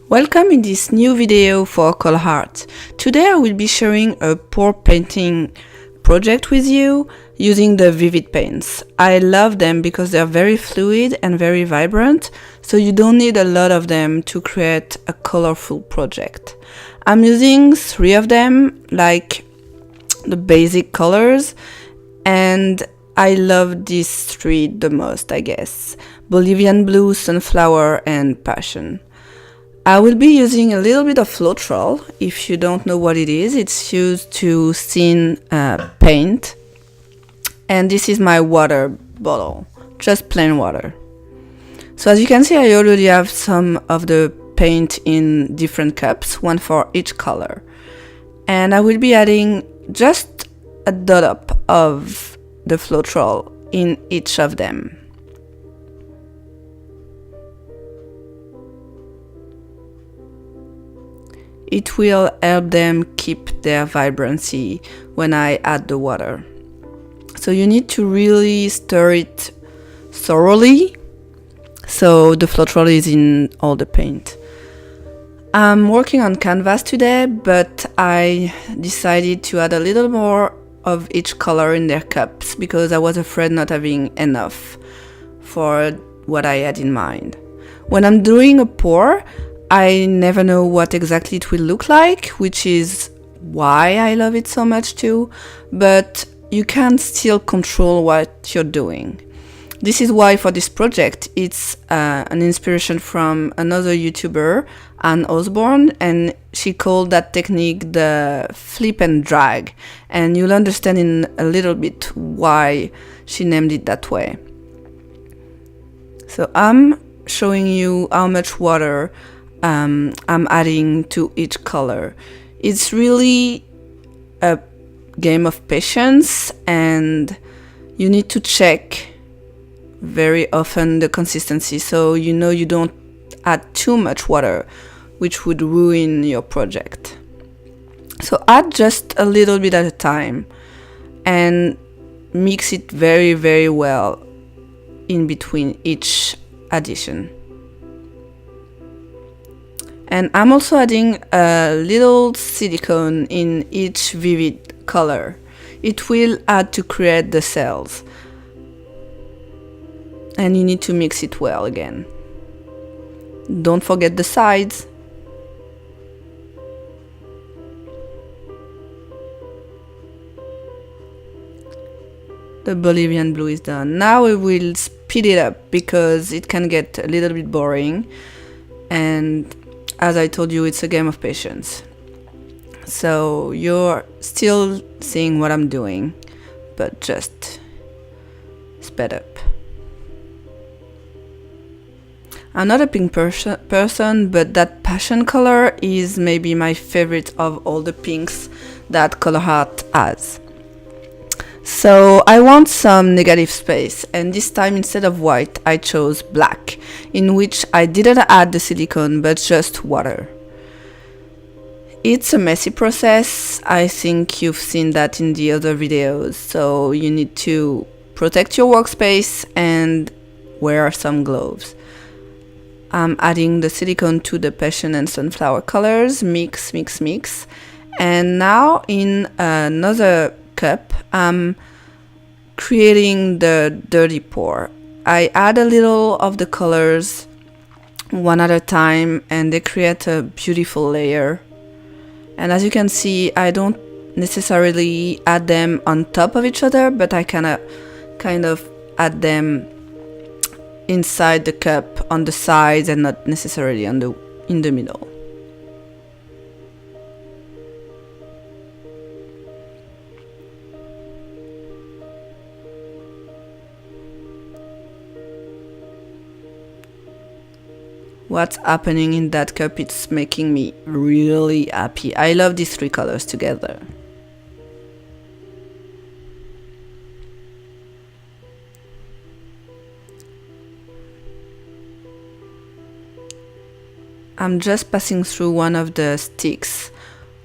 Welcome in this new video for ColourArte. Today I will be sharing a pour painting project with you using the vivid paints. I love them because they are very fluid and very vibrant, so you don't need a lot of them to create a colorful project. I'm using 3 of them, like the basic colors, and I love these 3 the most, I guess. Bolivian blue, sunflower, and passion. I will be using a little bit of Floetrol. If you don't know what it is, it's used to thin paint. And this is my water bottle, just plain water. So as you can see, I already have some of the paint in different cups, one for each color. And I will be adding just a dollop of the Floetrol in each of them. It will help them keep their vibrancy when I add the water. So you need to really stir it thoroughly so the Floetrol is in all the paint. I'm working on canvas today, but I decided to add a little more of each color in their cups because I was afraid not having enough for what I had in mind. When I'm doing a pour, I never know what exactly it will look like, which is why I love it so much too, but you can still control what you're doing. This is why for this project it's an inspiration from another YouTuber, Anne Osborne, and she called that technique the flip and drag, and you'll understand in a little bit why she named it that way. So I'm showing you how much water I'm adding to each color. It's really a game of patience, and you need to check very often the consistency so you know you don't add too much water, which would ruin your project. So add just a little bit at a time and mix it very, very well in between each addition. And I'm also adding a little silicone in each vivid color. It will add to create the cells. And you need to mix it well again. Don't forget the sides. The Bolivian blue is done. Now we will speed it up because it can get a little bit boring. And as I told you, it's a game of patience. So you're still seeing what I'm doing, but just sped up. I'm not a pink person, but that passion color is maybe my favorite of all the pinks that ColourArte has. So I want some negative space, and this time instead of white I chose black, in which I didn't add the silicone but just water. It's a messy process. I think you've seen that in the other videos, so you need to protect your workspace and wear some gloves. I'm adding the silicone to the passion and sunflower colors, mix, mix, mix. And now in another cup, I'm creating the dirty pour. I add a little of the colors one at a time, and they create a beautiful layer. And as you can see, I don't necessarily add them on top of each other, but I kind of add them inside the cup on the sides and not necessarily in the middle. What's happening in that cup, it's making me really happy. I love these 3 colors together. I'm just passing through one of the sticks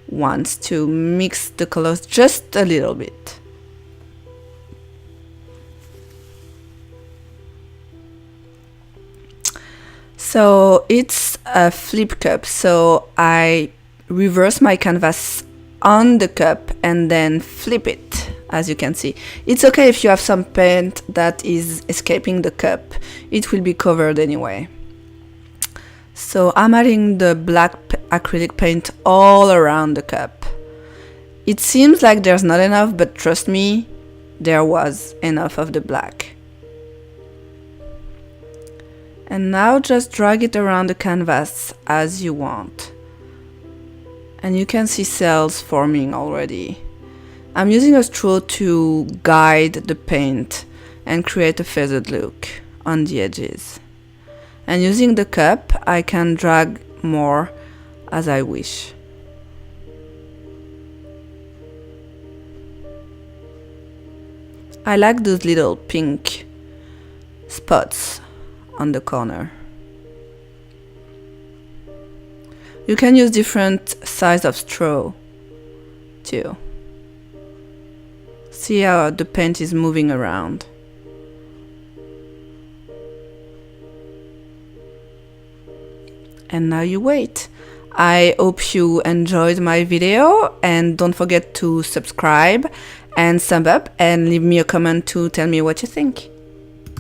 once to mix the colors just a little bit. So it's a flip cup, so I reverse my canvas on the cup and then flip it, as you can see. It's okay if you have some paint that is escaping the cup, it will be covered anyway. So I'm adding the black acrylic paint all around the cup. It seems like there's not enough, but trust me, there was enough of the black. And now just drag it around the canvas as you want. And you can see cells forming already. I'm using a straw to guide the paint and create a feathered look on the edges. And using the cup, I can drag more as I wish. I like those little pink spots on the corner. You can use different size of straw too. See how the paint is moving around. And now you wait. I hope you enjoyed my video, and don't forget to subscribe and thumb up and leave me a comment to tell me what you think.